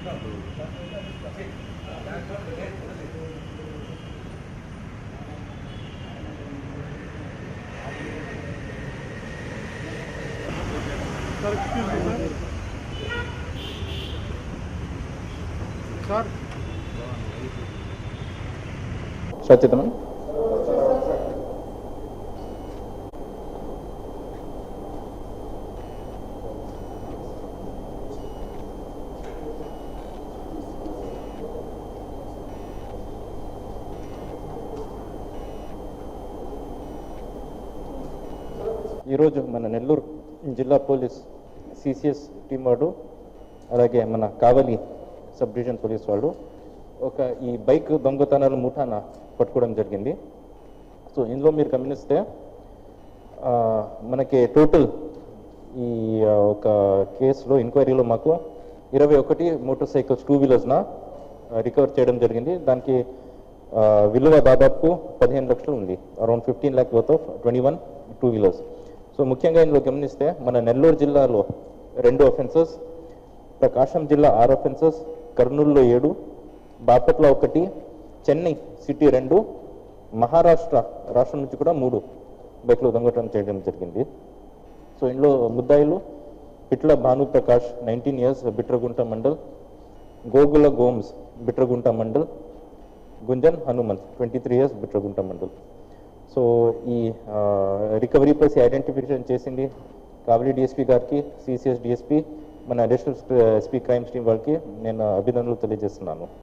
Sir, excuse me, sir. Sir. సచితమన్ ఈరోజు మన నెల్లూరు జిల్లా పోలీస్ సిసిఎస్ టీం వాడు అలాగే మన కావలి సబ్ డివిజన్ పోలీస్ వాళ్ళు ఒక ఈ బైక్ దొంగతనాల ముఠాన పట్టుకోవడం జరిగింది. సో ఇందులో మీరు గమనిస్తే మనకి టోటల్ ఈ ఒక కేసులో ఎంక్వైరీలో మాకు 21 మోటార్ సైకిల్స్ 2 వీలర్స్న రికవర్ చేయడం జరిగింది. దానికి విలువ దాదాపు 15 లక్షలు ఉంది. Around 15 lakh worth of 21 2 wheelers. So ముఖ్యంగా ఇందులో గమనిస్తే మన నెల్లూరు జిల్లాలో 2 అఫెన్సెస్, ప్రకాశం జిల్లా 6 అఫెన్సెస్, కర్నూలులో 7, బాపట్ల 1, చెన్నై సిటీ 2, మహారాష్ట్ర రాష్ట్రం నుంచి కూడా 3 బైక్లు దొంగతనం చేయడం జరిగింది. సో ఇందులో ముద్దాయిలు Pitla Bhanuprakash 19 years Bitragunta mandal, Gogula Gomes Bitragunta mandal, Gunjan Hanumanth 23 years Bitragunta mandal. So ఈ రికవరీ ప్లస్ ఐడెంటిఫికేషన్ చేసింది కావలి డిఎస్పీ గారికి, సిసిఎస్ డిఎస్పీ, మన అడిషనల్ ఎస్పీ క్రైమ్స్ టీం వాళ్ళకి నేను అభినందనలు తెలియజేస్తున్నాను.